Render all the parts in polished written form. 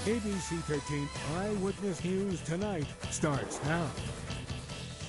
ABC 13 Eyewitness News Tonight starts now.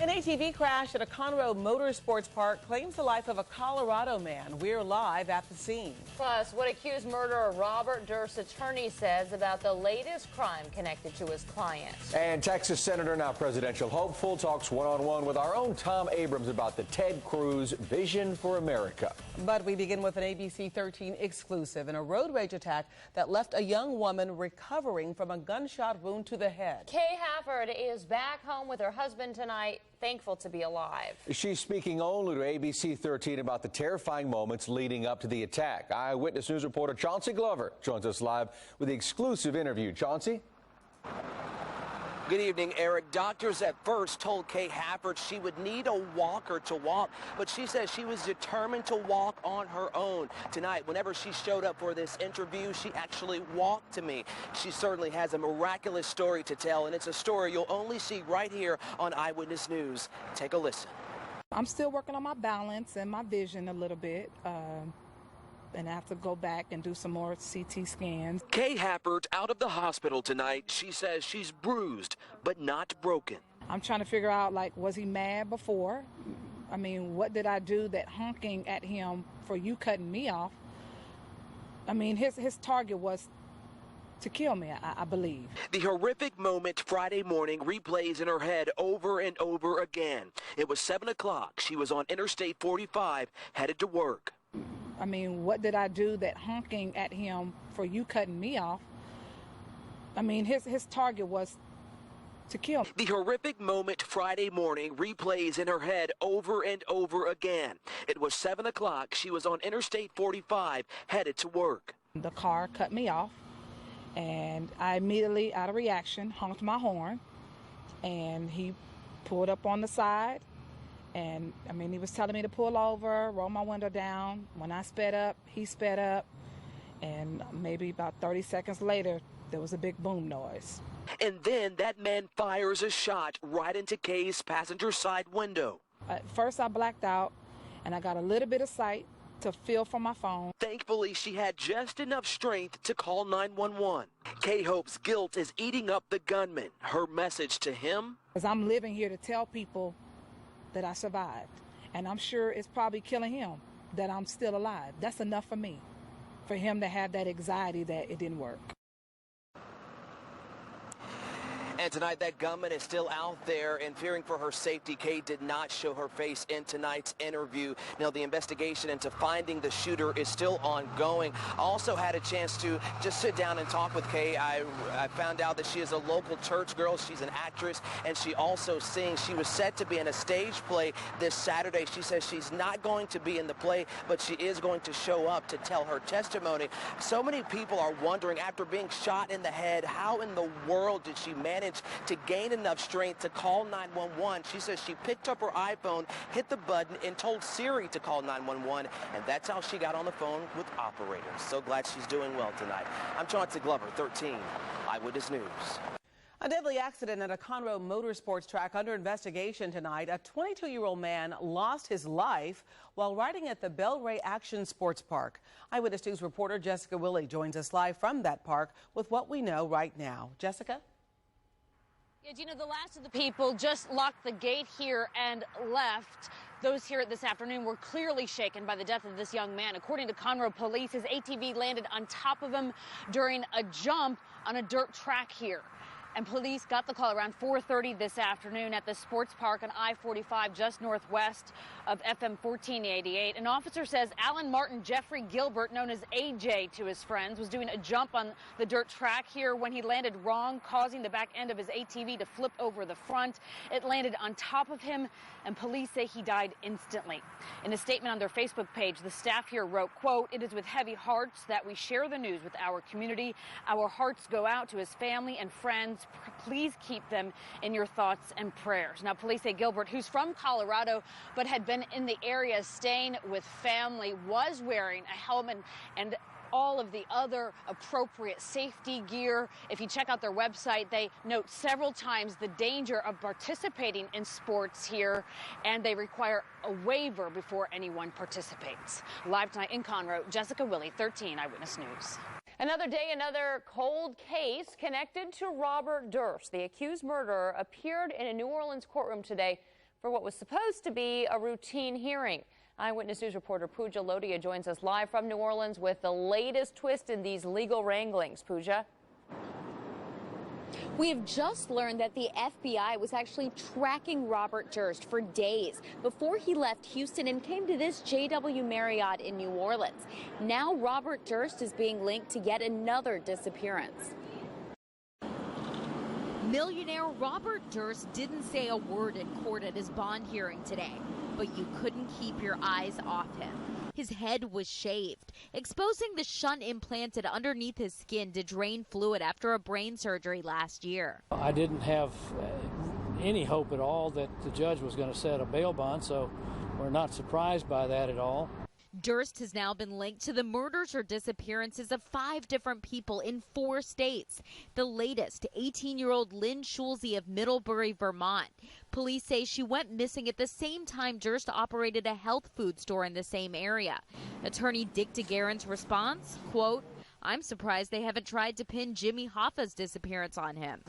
An ATV crash at a Conroe Motorsports Park claims the life of a Colorado man. We're live at the scene. Plus, what accused murderer Robert Durst's attorney says about the latest crime connected to his client. And Texas Senator, now presidential hopeful, talks one-on-one with our own Tom Abrams about the Ted Cruz Vision for America. But we begin with an ABC 13 exclusive in a road rage attack that left a young woman recovering from a gunshot wound to the head. Kay Hafford is back home with her husband tonight, thankful to be alive. She's speaking only to ABC 13 about the terrifying moments leading up to the attack. Eyewitness News reporter Chauncey Glover joins us live with the exclusive interview. Chauncey? Good evening, Eric. Doctors at first told Kay Hafford she would need a walker to walk, but she says she was determined to walk on her own. Tonight, whenever she showed up for this interview, she actually walked to me. She certainly has a miraculous story to tell, and it's a story you'll only see right here on Eyewitness News. Take a listen. I'm still working on my balance and my vision a little bit. And I have to go back and do some more CT scans. Kay Hafford out of the hospital tonight. She says she's bruised, but not broken. I'm trying to figure out, like, was he mad before? I mean, what did I do that honking at him for you cutting me off? I mean, his target was to kill me, I believe. The horrific moment Friday morning replays in her head over and over again. It was 7 o'clock. She was on Interstate 45 headed to work. I mean, what did I do that honking at him for you cutting me off? I mean, his target was to kill me. The horrific moment Friday morning replays in her head over and over again. It was 7 o'clock. She was on Interstate 45 headed to work. The car cut me off, and I immediately, out of reaction, honked my horn, and he pulled up on the side. And, I mean, he was telling me to pull over, roll my window down. When I sped up, he sped up. And maybe about 30 seconds later, there was a big boom noise. And then that man fires a shot right into Kay's passenger side window. At first, I blacked out, and I got a little bit of sight to feel for my phone. Thankfully, she had just enough strength to call 911. Kay hopes guilt is eating up the gunman. Her message to him? Because I'm living here to tell people that I survived, and I'm sure it's probably killing him that I'm still alive. That's enough for me, for him to have that anxiety that it didn't work. And tonight, that gunman is still out there, and fearing for her safety, Kay did not show her face in tonight's interview. Now, the investigation into finding the shooter is still ongoing. I also had a chance to just sit down and talk with Kay. I found out that she is a local church girl. She's an actress, and she also sings. She was set to be in a stage play this Saturday. She says she's not going to be in the play, but she is going to show up to tell her testimony. So many people are wondering, after being shot in the head, how in the world did she manage to gain enough strength to call 911. She says she picked up her iPhone, hit the button, and told Siri to call 911, and that's how she got on the phone with operators. So glad she's doing well tonight. I'm Chauncey Glover, 13 Eyewitness News. A deadly accident at a Conroe Motorsports track under investigation tonight. A 22-year-old man lost his life while riding at the Bel-Ray Action Sports Park. Eyewitness News reporter Jessica Willey joins us live from that park with what we know right now. Jessica? Yeah, Gina, the last of the people just locked the gate here and left. Those here this afternoon were clearly shaken by the death of this young man. According to Conroe police, his ATV landed on top of him during a jump on a dirt track here. And police got the call around 4:30 this afternoon at the sports park on I-45 just northwest of FM 1488. An officer says Alan Martin Jeffrey Gilbert, known as AJ to his friends, was doing a jump on the dirt track here when he landed wrong, causing the back end of his ATV to flip over the front. It landed on top of him, and police say he died instantly. In a statement on their Facebook page, the staff here wrote, quote, "It is with heavy hearts that we share the news with our community. Our hearts go out to his family and friends. Please keep them in your thoughts and prayers." Now, police say Gilbert, who's from Colorado but had been in the area staying with family, was wearing a helmet and all of the other appropriate safety gear. If you check out their website, they note several times the danger of participating in sports here, and they require a waiver before anyone participates. Live tonight in Conroe, Jessica Willey, 13 Eyewitness News. Another day, another cold case connected to Robert Durst. The accused murderer appeared in a New Orleans courtroom today for what was supposed to be a routine hearing. Eyewitness News reporter Pooja Lodia joins us live from New Orleans with the latest twist in these legal wranglings. Pooja. We have just learned that the FBI was actually tracking Robert Durst for days before he left Houston and came to this JW Marriott in New Orleans. Now Robert Durst is being linked to yet another disappearance. Millionaire Robert Durst didn't say a word in court at his bond hearing today, but you couldn't keep your eyes off him. His head was shaved, exposing the shunt implanted underneath his skin to drain fluid after a brain surgery last year. I didn't have any hope at all that the judge was going to set a bail bond, so we're not surprised by that at all. Durst has now been linked to the murders or disappearances of 5 different people in 4 states. The latest, 18-year-old Lynn Schulze of Middlebury, Vermont. Police say she went missing at the same time Durst operated a health food store in the same area. Attorney Dick DeGuerin's response, quote, "I'm surprised they haven't tried to pin Jimmy Hoffa's disappearance on him."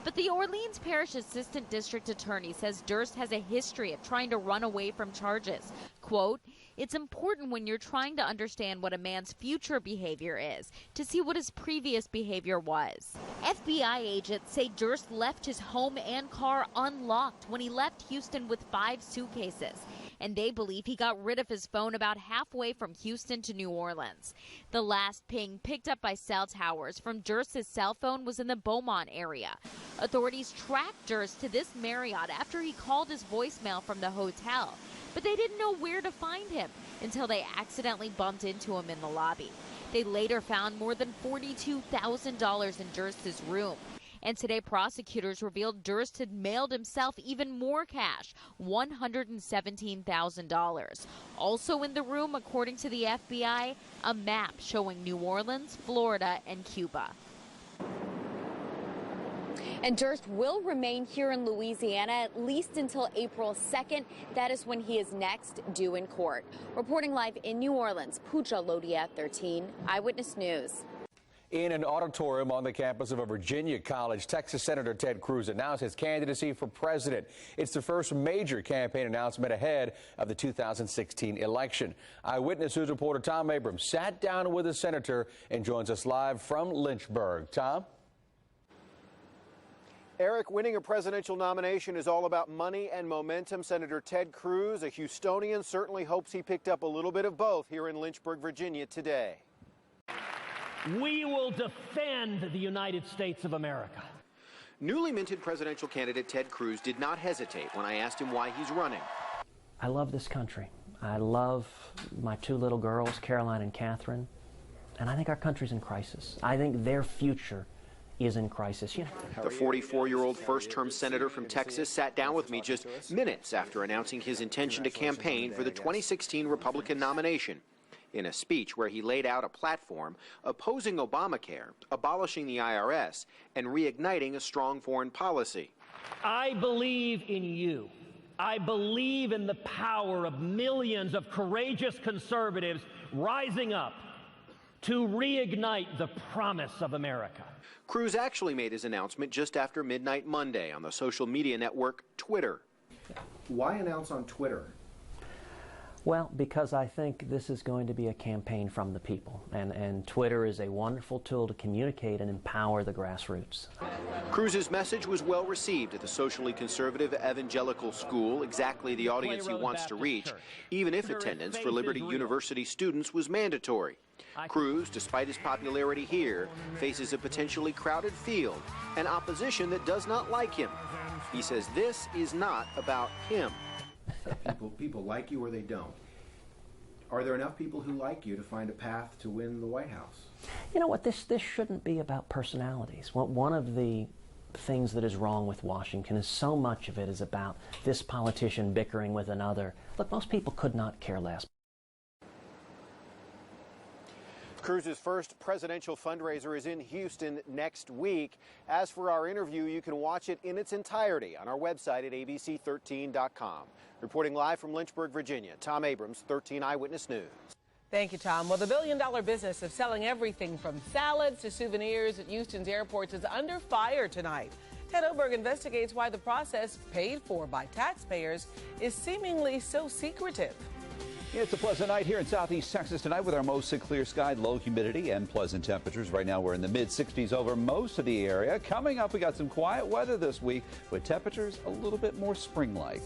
But the Orleans Parish Assistant District Attorney says Durst has a history of trying to run away from charges. Quote, "It's important when you're trying to understand what a man's future behavior is to see what his previous behavior was." FBI agents say Durst left his home and car unlocked when he left Houston with 5 suitcases. And they believe he got rid of his phone about halfway from Houston to New Orleans. The last ping picked up by cell towers from Durst's cell phone was in the Beaumont area. Authorities tracked Durst to this Marriott after he called his voicemail from the hotel. But they didn't know where to find him until they accidentally bumped into him in the lobby. They later found more than $42,000 in Durst's room. And today, prosecutors revealed Durst had mailed himself even more cash, $117,000. Also in the room, according to the FBI, a map showing New Orleans, Florida, and Cuba. And Durst will remain here in Louisiana at least until April 2nd. That is when he is next due in court. Reporting live in New Orleans, Pooja Lodia, 13 Eyewitness News. In an auditorium on the campus of a Virginia college, Texas Senator Ted Cruz announced his candidacy for president. It's the first major campaign announcement ahead of the 2016 election. Eyewitness News reporter Tom Abrams sat down with the senator and joins us live from Lynchburg. Tom? Eric, winning a presidential nomination is all about money and momentum. Senator Ted Cruz, a Houstonian, certainly hopes he picked up a little bit of both here in Lynchburg, Virginia today. We will defend the United States of America. Newly minted presidential candidate Ted Cruz did not hesitate when I asked him why he's running. I love this country. I love my 2 little girls, Caroline and Catherine, and I think our country's in crisis. I think their future is in crisis. You know. The 44-year-old first-term senator from Texas sat down with me just minutes after announcing his intention to campaign for the 2016 Republican nomination. In a speech where he laid out a platform opposing Obamacare, abolishing the IRS, and reigniting a strong foreign policy. I believe in you. I believe in the power of millions of courageous conservatives rising up to reignite the promise of America. Cruz actually made his announcement just after midnight Monday on the social media network Twitter. Why announce on Twitter? Well, because I think this is going to be a campaign from the people, and Twitter is a wonderful tool to communicate and empower the grassroots. Cruz's message was well received at the socially conservative evangelical school, exactly the audience he wants to reach, even if attendance for Liberty University students was mandatory. Cruz, despite his popularity here, faces a potentially crowded field and opposition that does not like him. He says this is not about him. People like you or they don't. Are there enough people who like you to find a path to win the White House? You know what, this shouldn't be about personalities. One of the things that is wrong with Washington is so much of it is about this politician bickering with another. Look, most people could not care less. Cruz's first presidential fundraiser is in Houston next week. As for our interview, you can watch it in its entirety on our website at abc13.com. Reporting live from Lynchburg, Virginia, Tom Abrams, 13 Eyewitness News. Thank you, Tom. Well, the billion-dollar business of selling everything from salads to souvenirs at Houston's airports is under fire tonight. Ted Oberg investigates why the process, paid for by taxpayers, is seemingly so secretive. It's a pleasant night here in Southeast Texas tonight with our mostly clear sky, low humidity, and pleasant temperatures. Right now we're in the mid-60s over most of the area. Coming up, we got some quiet weather this week with temperatures a little bit more spring-like.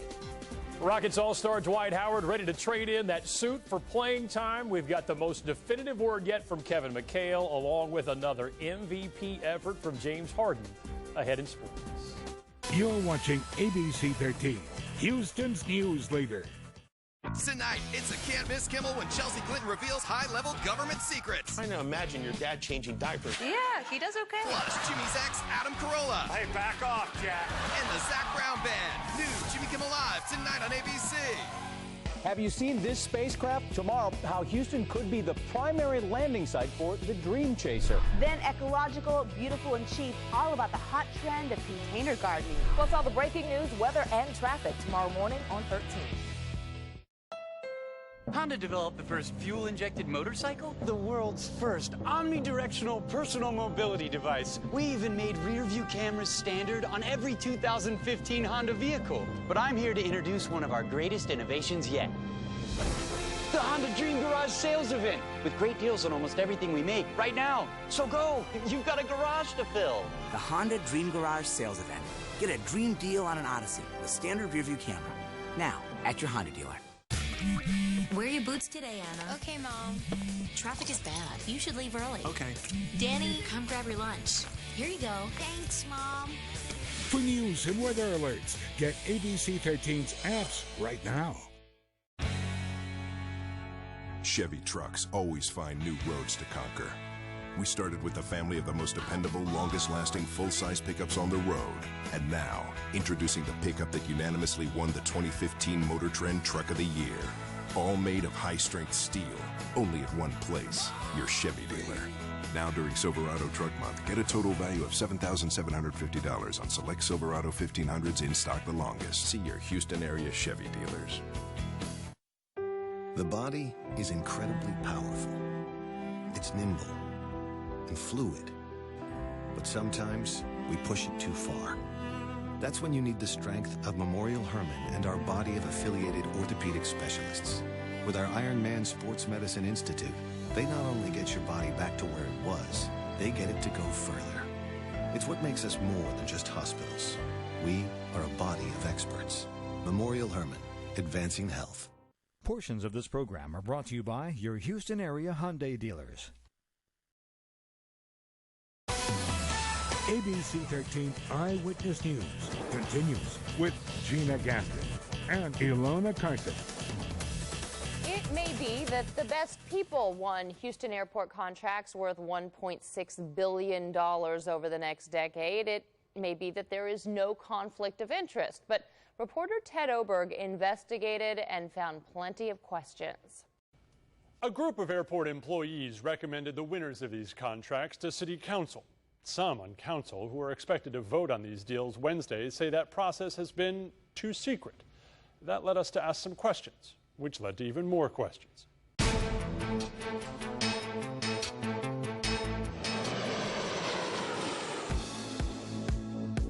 Rockets All-Star Dwight Howard ready to trade in that suit for playing time. We've got the most definitive word yet from Kevin McHale, along with another MVP effort from James Harden ahead in sports. You're watching ABC 13, Houston's news leader. Tonight, it's a can't miss Kimmel when Chelsea Clinton reveals high-level government secrets. I know, imagine your dad changing diapers. Yeah, he does okay. Plus, Jimmy's ex, Adam Carolla. Hey, back off, Jack. And the Zach Brown Band. New Jimmy Kimmel Live tonight on ABC. Have you seen this spacecraft? Tomorrow, how Houston could be the primary landing site for the Dream Chaser. Then ecological, beautiful, and cheap, all about the hot trend of container gardening. Plus all the breaking news, weather, and traffic tomorrow morning on 13. Honda developed the first fuel-injected motorcycle, the world's first omnidirectional personal mobility device. We even made rear-view cameras standard on every 2015 Honda vehicle. But I'm here to introduce one of our greatest innovations yet. The Honda Dream Garage Sales Event, with great deals on almost everything we make right now. So go, you've got a garage to fill. The Honda Dream Garage Sales Event. Get a dream deal on an Odyssey with standard rear-view camera. Now, at your Honda dealer. Wear your boots today, Anna. Okay, Mom. Traffic is bad. You should leave early. Okay. Danny, come grab your lunch. Here you go. Thanks, Mom. For news and weather alerts, get ABC 13's apps right now. Chevy trucks always find new roads to conquer. We started with the family of the most dependable, longest-lasting full-size pickups on the road. And now, introducing the pickup that unanimously won the 2015 Motor Trend Truck of the Year. All made of high-strength steel, only at one place, your Chevy dealer. Now during Silverado Truck Month, get a total value of $7,750 on select Silverado 1500s in stock the longest. See your Houston area Chevy dealers. The body is incredibly powerful. It's nimble and fluid. But sometimes we push it too far. That's when you need the strength of Memorial Hermann and our body of affiliated orthopedic specialists. With our Iron Man Sports Medicine Institute, they not only get your body back to where it was, they get it to go further. It's what makes us more than just hospitals. We are a body of experts. Memorial Hermann, advancing health. Portions of this program are brought to you by your Houston area Hyundai dealers. ABC 13 Eyewitness News continues with Gina Gaston and Ilona Carson. It may be that the best people won Houston airport contracts worth $1.6 billion over the next decade. It may be that there is no conflict of interest, but reporter Ted Oberg investigated and found plenty of questions. A group of airport employees recommended the winners of these contracts to City Council. Some on council who are expected to vote on these deals Wednesday say that process has been too secret. That led us to ask some questions, which led to even more questions.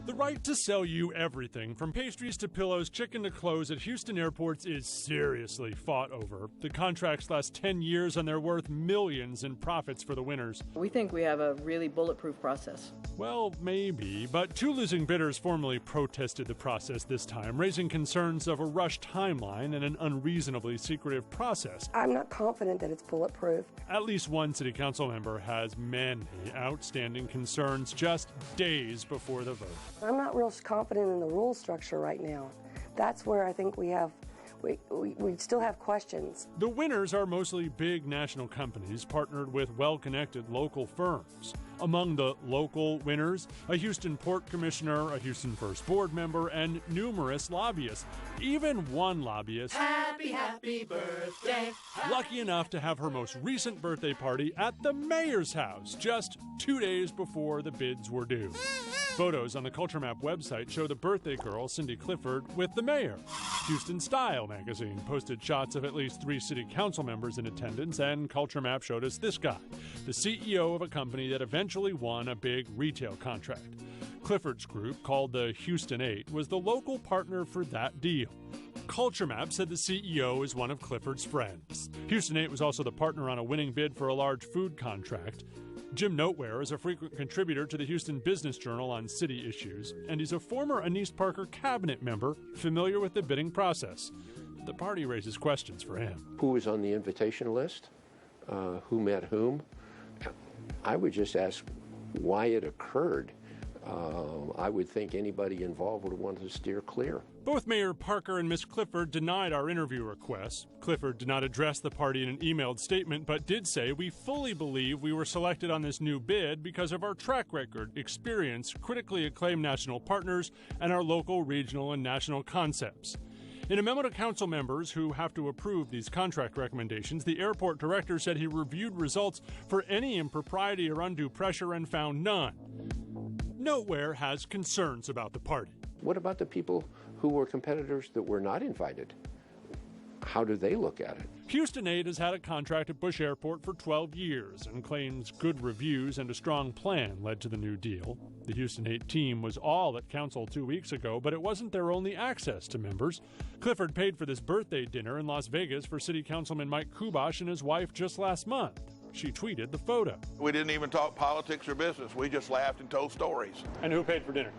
The right to sell you everything from pastries to pillows, chicken to clothes at Houston airports is seriously fought over. The contracts last 10 years and they're worth millions in profits for the winners. We think we have a really bulletproof process. Well, maybe, but two losing bidders formally protested the process this time, raising concerns of a rushed timeline and an unreasonably secretive process. I'm not confident that it's bulletproof. At least one city council member has many outstanding concerns just days before the vote. I'm not real confident in the rule structure right now. That's where I think we still have questions. The winners are mostly big national companies partnered with well-connected local firms. Among the local winners, a Houston Port Commissioner, a Houston First Board member, and numerous lobbyists. Even one lobbyist, Happy birthday. lucky enough to have her most recent birthday party at the mayor's house just 2 days before the bids were due. Photos on the Culture Map website show the birthday girl, Cindy Clifford, with the mayor. Houston Style magazine posted shots of at least 3 city council members in attendance, and Culture Map showed us this guy, the CEO of a company that eventually won a big retail contract. Clifford's group, called the Houston 8, was the local partner for that deal. Culture Map said the CEO is one of Clifford's friends. Houston 8 was also the partner on a winning bid for a large food contract. Jim Noteware is a frequent contributor to the Houston Business Journal on city issues, and he's a former Anise Parker cabinet member familiar with the bidding process. The party raises questions for him. Who was on the invitation list? Who met whom? I would just ask why it occurred. I would think anybody involved would want to steer clear. Both Mayor Parker and Ms. Clifford denied our interview requests. Clifford did not address the party in an emailed statement, but did say, "We fully believe we were selected on this new bid because of our track record, experience, critically acclaimed national partners, and our local, regional, and national concepts." In a memo to council members who have to approve these contract recommendations, the airport director said he reviewed results for any impropriety or undue pressure and found none. Noteware has concerns about the party. What about the people who were competitors that were not invited? How do they look at it? Houston 8 has had a contract at Bush Airport for 12 years and claims good reviews and a strong plan led to the new deal. The Houston 8 team was all at council 2 weeks ago, but it wasn't their only access to members. Clifford paid for this birthday dinner in Las Vegas for City Councilman Mike Kubash and his wife just last month. She tweeted the photo. We didn't even talk politics or business. We just laughed and told stories. And who paid for dinner?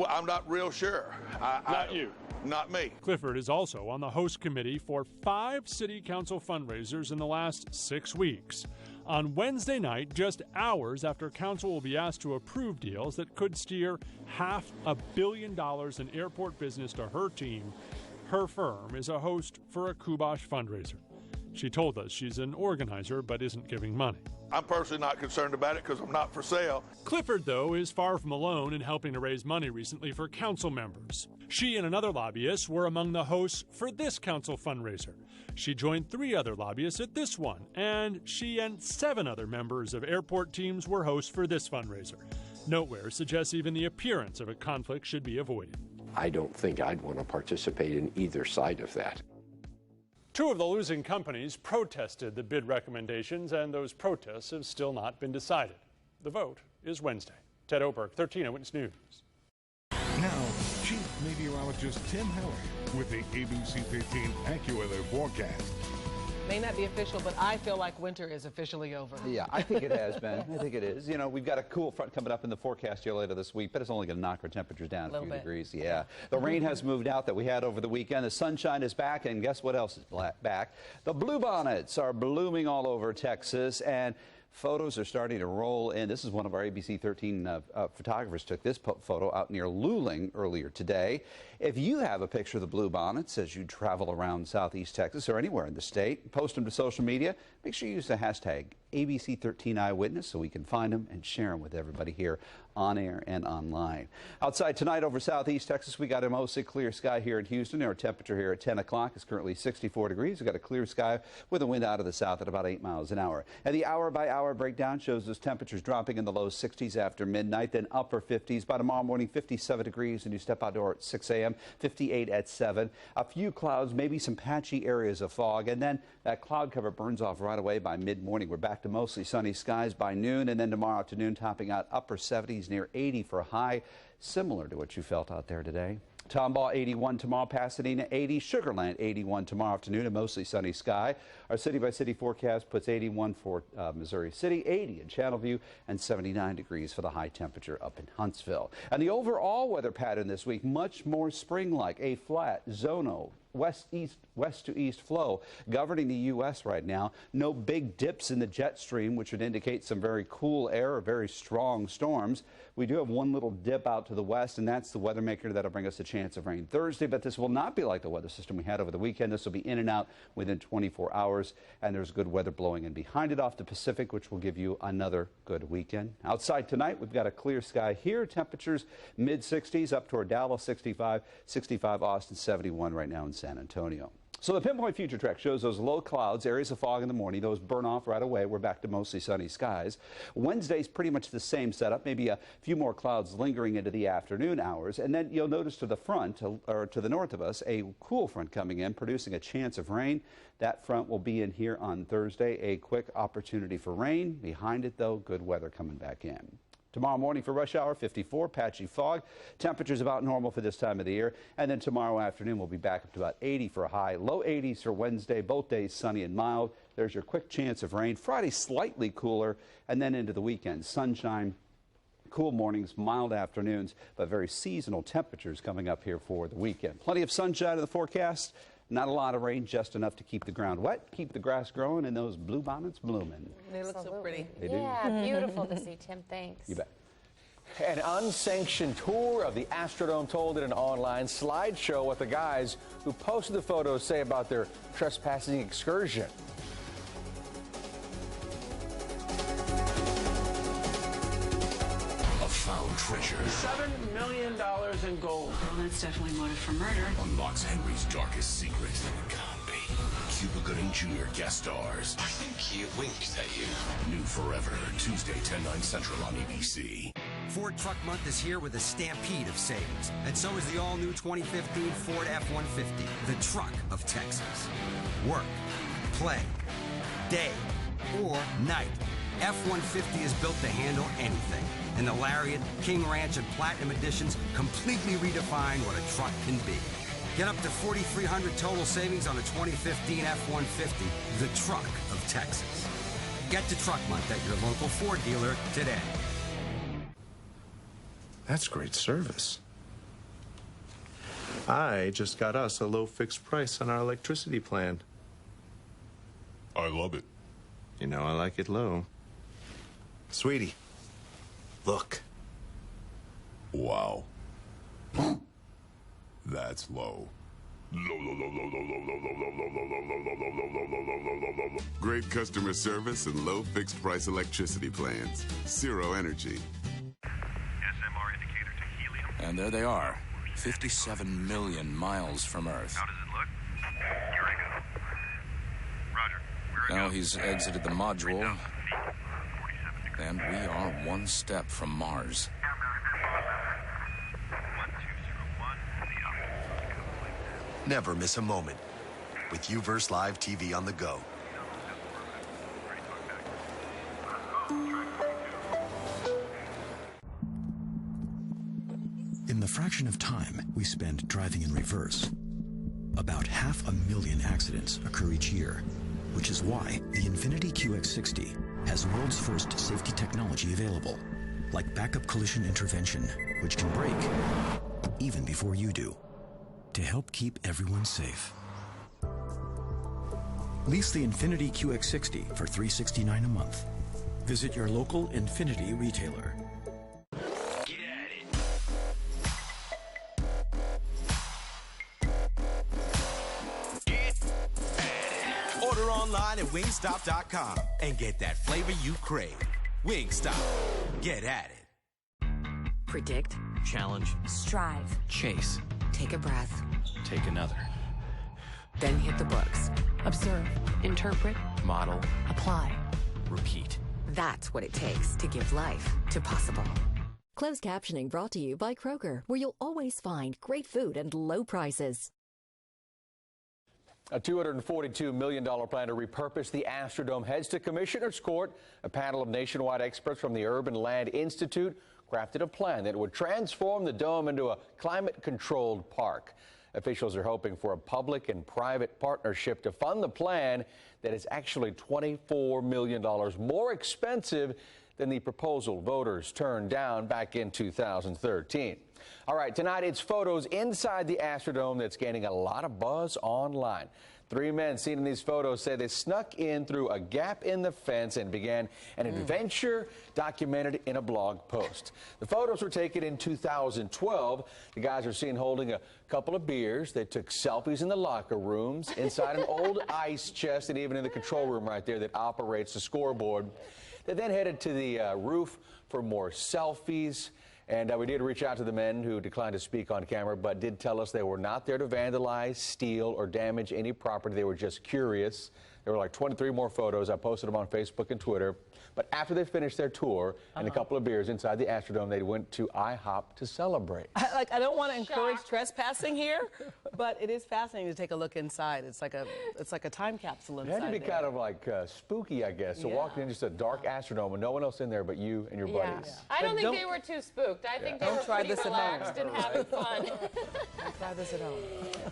I'm not real sure. Not you? Not me. Clifford is also on the host committee for 5 city council fundraisers in the last 6 weeks. On Wednesday night, just hours after council will be asked to approve deals that could steer $500 million in airport business to her team, her firm is a host for a Kubash fundraiser. She told us she's an organizer but isn't giving money. I'm personally not concerned about it because I'm not for sale. Clifford, though, is far from alone in helping to raise money recently for council members. She and another lobbyist were among the hosts for this council fundraiser. She joined 3 other lobbyists at this one, and she and 7 other members of airport teams were hosts for this fundraiser. Noteware suggests even the appearance of a conflict should be avoided. I don't think I'd want to participate in either side of that. 2 of the losing companies protested the bid recommendations, and those protests have still not been decided. The vote is Wednesday. Ted Oberg, 13 Eyewitness News. Now, Chief Meteorologist Tim Heller with the ABC 13 AccuWeather forecast. May not be official, but I feel like winter is officially over. Yeah, I think it has been. I think it is. You know, we've got a cool front coming up in the forecast here later this week, but it's only going to knock our temperatures down a few degrees. Yeah. The rain has moved out that we had over the weekend. The sunshine is back, and guess what else is back? The bluebonnets are blooming all over Texas, and photos are starting to roll in. This is one of our ABC 13 photographers took this photo out near Luling earlier today. If you have a picture of the bluebonnets as you travel around Southeast Texas or anywhere in the state, post them to social media. Make sure you use the hashtag ABC13 Eyewitness so we can find them and share them with everybody here on air and online. Outside tonight over Southeast Texas, we got a mostly clear sky here in Houston. Our temperature here at 10 o'clock is currently 64 degrees. We've got a clear sky with a wind out of the south at about 8 miles an hour. And the hour-by-hour breakdown shows those temperatures dropping in the low 60s after midnight, then upper 50s. By tomorrow morning, 57 degrees, and you step outdoor at 6 a.m., 58 at 7. A few clouds, maybe some patchy areas of fog, and then that cloud cover burns off right away by mid-morning. We're back to mostly sunny skies by noon, and then tomorrow afternoon topping out upper 70s near 80 for a high, similar to what you felt out there today. Tomball 81 tomorrow, Pasadena 80, Sugar Land 81 tomorrow afternoon, a mostly sunny sky. Our city-by-city forecast puts 81 for Missouri City, 80 in Channelview, and 79 degrees for the high temperature up in Huntsville. And the overall weather pattern this week, much more spring-like, a flat, zonal west to east flow governing the U.S. right now. No big dips in the jet stream, which would indicate some very cool air or very strong storms. We do have one little dip out to the west, and that's the weather maker that'll bring us a chance of rain Thursday. But this will not be like the weather system we had over the weekend. This will be in and out within 24 hours, and there's good weather blowing in behind it off the Pacific, which will give you another good weekend. Outside tonight, we've got a clear sky here. Temperatures mid-60s up toward Dallas, 65, 65 Austin, 71 right now in San Antonio. So the Pinpoint Future Track shows those low clouds, areas of fog in the morning. Those burn off right away. We're back to mostly sunny skies. Wednesday's pretty much the same setup, maybe a few more clouds lingering into the afternoon hours. And then you'll notice to the front, or to the north of us, a cool front coming in, producing a chance of rain. That front will be in here on Thursday. A quick opportunity for rain. Behind it, though, good weather coming back in. Tomorrow morning for rush hour, 54, patchy fog. Temperatures about normal for this time of the year. And then tomorrow afternoon, we'll be back up to about 80 for a high. Low 80s for Wednesday, both days sunny and mild. There's your quick chance of rain. Friday, slightly cooler. And then into the weekend, sunshine, cool mornings, mild afternoons, but very seasonal temperatures coming up here for the weekend. Plenty of sunshine in the forecast. Not a lot of rain, just enough to keep the ground wet, keep the grass growing, and those bluebonnets blooming. They look so pretty. They do. Yeah, beautiful to see, Tim. Thanks. You bet. An unsanctioned tour of the Astrodome told in an online slideshow what the guys who posted the photos say about their trespassing excursion. Found treasure. $7 million in gold. Well, that's definitely motive for murder. Unlocks Henry's darkest secret. It can't be. Cuba Gooding Jr. guest stars. I think he winked at you. New forever. Tuesday, 10/9 Central on ABC. Ford Truck Month is here with a stampede of savings. And so is the all-new 2015 Ford F-150, the truck of Texas. Work, play, day, or night. F-150 is built to handle anything. And the Lariat, King Ranch, and Platinum Editions completely redefine what a truck can be. Get up to $4,300 total savings on a 2015 F-150, the truck of Texas. Get to Truck Month at your local Ford dealer today. That's great service. I just got us a low fixed price on our electricity plan. I love it. You know I like it low. Sweetie, look. Wow. That's low. Great customer service and low fixed price electricity plans. Zero Energy. SMR indicator to helium. And there they are, 57 million miles from Earth. How does it look? Here I go. Roger. Now he's exited the module, and we are one step from Mars. Never miss a moment with UVerse Live TV on the go. In the fraction of time we spend driving in reverse, about 500,000 accidents occur each year, which is why the Infiniti QX60 has world's first safety technology available, like backup collision intervention, which can brake even before you do, to help keep everyone safe. Lease the Infiniti QX60 for $369 a month. Visit your local Infiniti retailer. Order online at Wingstop.com and get that flavor you crave. Wingstop. Get at it. Predict. Challenge. Strive. Chase. Take a breath. Take another. Then hit the books. Observe. Interpret. Model. Apply. Repeat. That's what it takes to give life to possible. Closed captioning brought to you by Kroger, where you'll always find great food and low prices. A $242 million plan to repurpose the Astrodome heads to Commissioner's Court. A panel of nationwide experts from the Urban Land Institute crafted a plan that would transform the dome into a climate-controlled park. Officials are hoping for a public and private partnership to fund the plan that is actually $24 million more expensive than the proposal voters turned down back in 2013. All right, tonight it's photos inside the Astrodome that's gaining a lot of buzz online. 3 men seen in these photos say they snuck in through a gap in the fence and began an adventure documented in a blog post. The photos were taken in 2012. The guys are seen holding a couple of beers. They took selfies in the locker rooms, inside an old ice chest, and even in the control room right there that operates the scoreboard. They then headed to the roof for more selfies. And we did reach out to the men who declined to speak on camera, but did tell us they were not there to vandalize, steal, or damage any property. They were just curious. There were like 23 more photos. I posted them on Facebook and Twitter. But after they finished their tour and a couple of beers inside the Astrodome, they went to IHOP to celebrate. I don't want to encourage trespassing here, but it is fascinating to take a look inside. It's like a time capsule inside. It had to be kind of like spooky, I guess. So walking in just a dark Astrodome with no one else in there but you and your buddies. I don't think they were too spooked. I think they were pretty relaxed and having fun. Try this at home.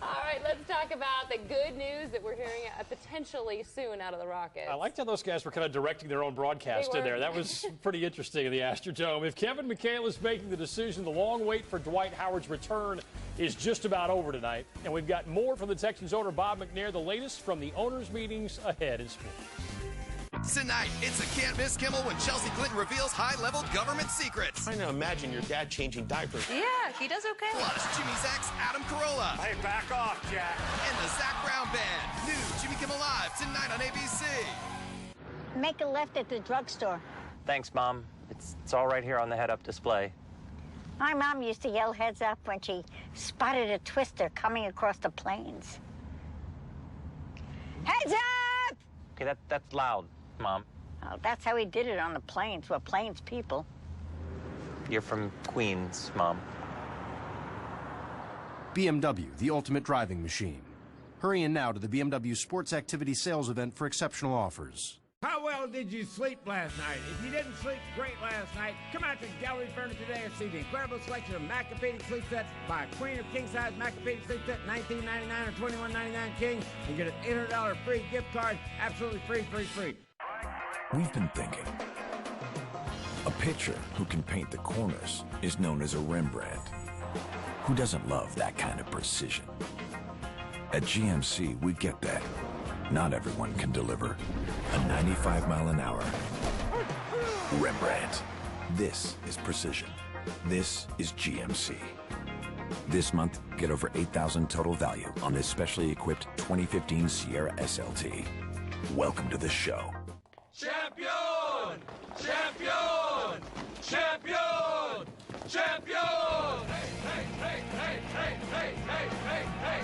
All right, let's talk about the good news that we're hearing potentially soon out of the Rockets. I liked how those guys were kind of directing their own broadcast in there. That was pretty interesting in the Astrodome. If Kevin McHale is making the decision, the long wait for Dwight Howard's return is just about over tonight. And we've got more from the Texans owner Bob McNair, the latest from the owners' meetings ahead in sports. Tonight, it's a can't-miss Kimmel when Chelsea Clinton reveals high-level government secrets. Trying to imagine your dad changing diapers. Yeah, he does okay. Plus, Jimmy Zach's Adam Carolla. Hey, back off, Jack. And the Zach Brown Band. New Jimmy Kimmel Live tonight on ABC. Make a left at the drugstore. Thanks, Mom. It's all right here on the head-up display. My mom used to yell heads up when she spotted a twister coming across the plains. Heads up! Okay, that's loud, Mom. Oh, that's how he did it on the plains. We're plains people. You're from Queens, Mom. BMW, the ultimate driving machine. Hurry in now to the BMW Sports Activity Sales Event for exceptional offers. How well did you sleep last night? If you didn't sleep great last night, come out to Gallery Furniture today and see the incredible selection of Macapedic sleep sets by Queen of King Size Macapedic sleep set, $19.99 or $21.99 King, and get an $800 free gift card, absolutely free. We've been thinking. A pitcher who can paint the corners is known as a Rembrandt. Who doesn't love that kind of precision? At GMC, we get that. Not everyone can deliver a 95-mile-an-hour Rembrandt. This is precision. This is GMC. This month, get over $8,000 total value on this specially equipped 2015 Sierra SLT. Welcome to the show. Champion! Champion! Champion! Champion! Hey, hey, hey, hey, hey, hey, hey, hey, hey!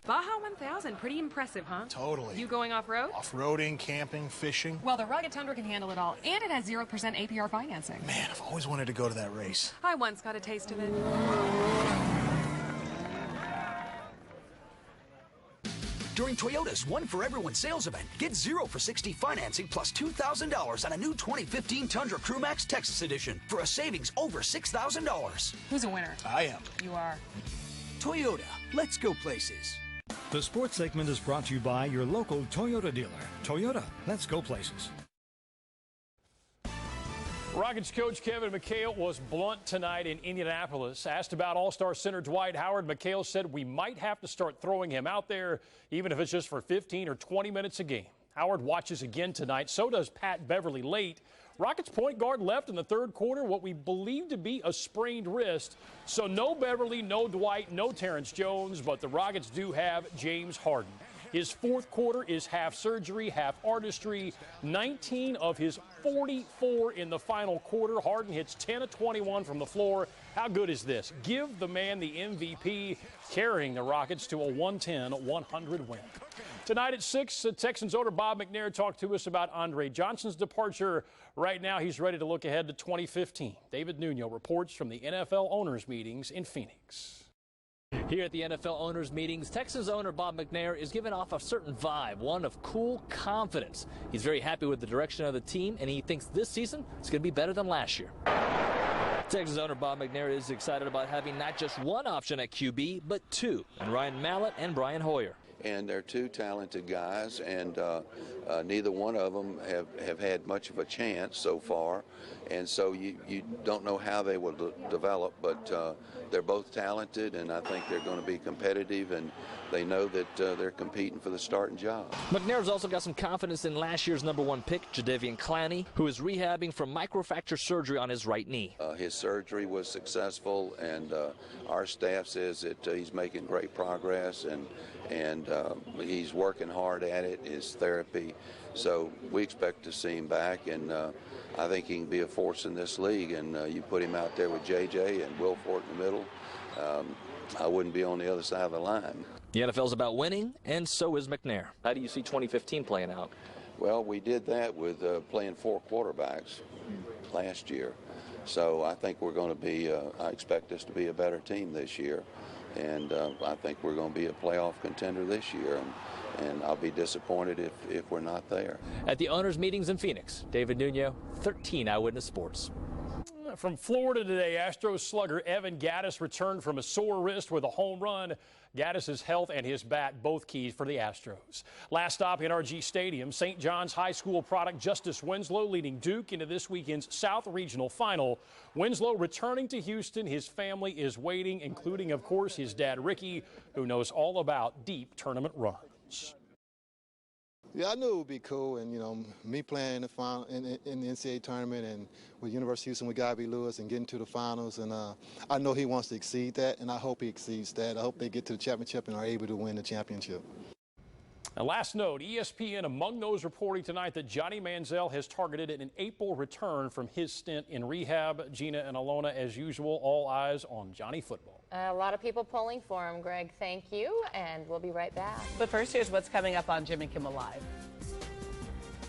Baja 1000, pretty impressive, huh? Totally. You going off-road? Off-roading, camping, fishing. Well, the rugged Tundra can handle it all, and it has 0% APR financing. Man, I've always wanted to go to that race. I once got a taste of it. During Toyota's One for Everyone sales event, get 0 for 60 financing plus $2,000 on a new 2015 Tundra Crewmax Texas Edition for a savings over $6,000. Who's a winner? I am. You are. Toyota, let's go places. The sports segment is brought to you by your local Toyota dealer. Toyota, let's go places. Rockets coach Kevin McHale was blunt tonight in Indianapolis. Asked about All-Star center Dwight Howard, McHale said we might have to start throwing him out there, even if it's just for 15 or 20 minutes a game. Howard watches again tonight. So does Pat Beverly late. Rockets point guard left in the third quarter what we believe to be a sprained wrist. So no Beverly, no Dwight, no Terrence Jones, but the Rockets do have James Harden. His fourth quarter is half surgery, half artistry. 19 of his 44 in the final quarter. Harden hits 10 of 21 from the floor. How good is this? Give the man the MVP, carrying the Rockets to a 110-100 win. Tonight at 6, the Texans owner Bob McNair talked to us about Andre Johnson's departure. Right now, he's ready to look ahead to 2015. David Nuno reports from the NFL owners' meetings in Phoenix. Here at the NFL owners' meetings, Texans owner Bob McNair is giving off a certain vibe, one of cool confidence. He's very happy with the direction of the team, and he thinks this season is going to be better than last year. Texans owner Bob McNair is excited about having not just one option at QB, but two, and Ryan Mallett and Brian Hoyer. And they're two talented guys, and neither one of them have had much of a chance so far. And so you don't know how they will develop, but they're both talented, and I think they're going to be competitive, and they know that they're competing for the starting job. McNair's also got some confidence in last year's #1 pick, Jadeveon Clowney, who is rehabbing from microfracture surgery on his right knee. His surgery was successful, and our staff says that he's making great progress, and he's working hard at it, his therapy. So we expect to see him back, and I think he can be a force in this league. And you put him out there with J.J. and Will Ford in the middle, I wouldn't be on the other side of the line. The NFL's about winning, and so is McNair. How do you see 2015 playing out? Well, we did that with playing 4 quarterbacks last year. So I think we're going to be, I expect us to be a better team this year. And I think we're going to be a playoff contender this year. And I'll be disappointed if we're not there. At the owners' meetings in Phoenix, David Nuno, 13 Eyewitness Sports. From Florida today, Astros slugger Evan Gattis returned from a sore wrist with a home run. Gattis' health and his bat, both keys for the Astros. Last stop, NRG Stadium, St. John's High School product Justice Winslow leading Duke into this weekend's South Regional Final. Winslow returning to Houston. His family is waiting, including, of course, his dad, Ricky, who knows all about deep tournament runs. Yeah, I knew it would be cool, and me playing in the final in the NCAA tournament, and with University of Houston with Guy B. Lewis, and getting to the finals, and I know he wants to exceed that, and I hope he exceeds that. I hope they get to the championship and are able to win the championship. Now, last note, ESPN among those reporting tonight that Johnny Manziel has targeted an April return from his stint in rehab. Gina and Alona, as usual, all eyes on Johnny football. A lot of people pulling for him, Greg. Thank you, and we'll be right back. But first, here's what's coming up on Jimmy Kimmel Live.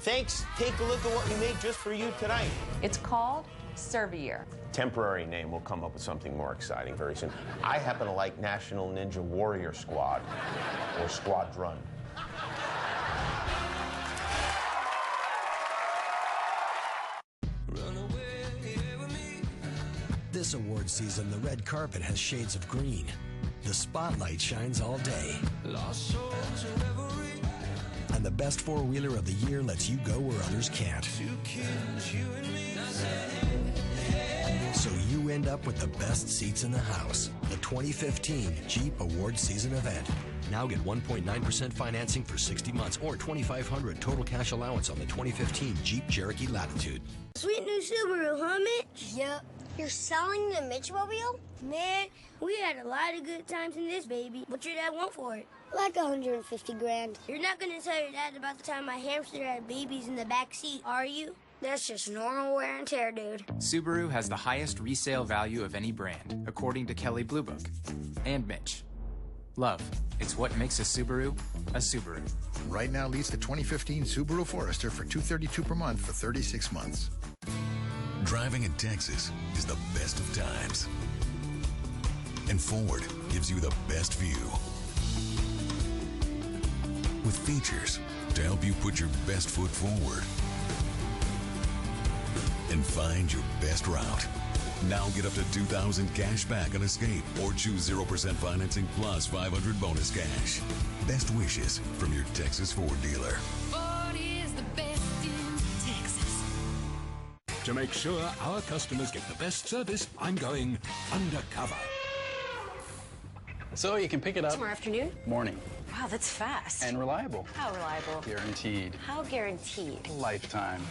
Thanks. Take a look at what we made just for you tonight. It's called Servier. Temporary name. We'll come up with something more exciting very soon. I happen to like National Ninja Warrior Squad or Squadron. This award season, the red carpet has shades of green. The spotlight shines all day. And the best four-wheeler of the year lets you go where others can't. So you end up with the best seats in the house. The 2015 Jeep Award Season event. Now get 1.9% financing for 60 months or $2,500 total cash allowance on the 2015 Jeep Cherokee Latitude. Sweet new Subaru, huh, Mitch? Yep. You're selling the Mitchmobile? Man, we had a lot of good times in this baby. What's your dad want for it? Like 150 grand. You're not gonna tell your dad about the time my hamster had babies in the back seat, are you? That's just normal wear and tear, dude. Subaru has the highest resale value of any brand, according to Kelley Blue Book. And Mitch. Love. It's what makes a Subaru a Subaru. Right now leads the 2015 Subaru Forester for $232 per month for 36 months. Driving in Texas is the best of times. And Ford gives you the best view. With features to help you put your best foot forward and find your best route. Now get up to $2,000 cash back on Escape or choose 0% financing plus $500 bonus cash. Best wishes from your Texas Ford dealer. Ford is the best in Texas. To make sure our customers get the best service, I'm going undercover. So you can pick it up Tomorrow afternoon? Morning. Wow, that's fast. And reliable. How reliable? Guaranteed. How guaranteed? Lifetime.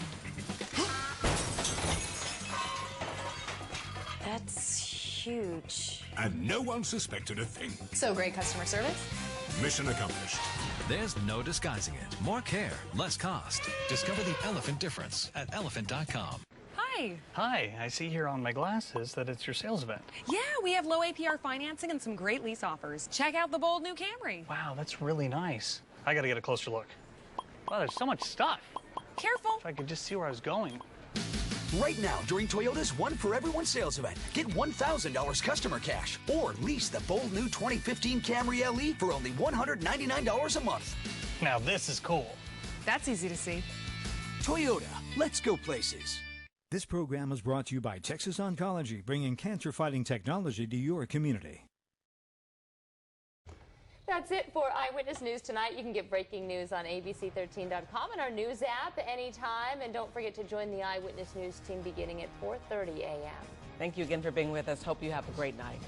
That's huge. And no one suspected a thing. So great customer service? Mission accomplished. There's no disguising it. More care, less cost. Discover the elephant difference at elephant.com. Hi. Hi, I see here on my glasses that it's your sales event. Yeah, we have low APR financing and some great lease offers. Check out the bold new Camry. Wow, that's really nice. I gotta get a closer look. Wow, there's so much stuff. Careful. If I could just see where I was going. Right now, during Toyota's One for Everyone sales event, get $1,000 customer cash or lease the bold new 2015 Camry LE for only $199 a month. Now this is cool. That's easy to see. Toyota, let's go places. This program is brought to you by Texas Oncology, bringing cancer-fighting technology to your community. That's it for Eyewitness News tonight. You can get breaking news on abc13.com and our news app anytime. And don't forget to join the Eyewitness News team beginning at 4:30 a.m. Thank you again for being with us. Hope you have a great night.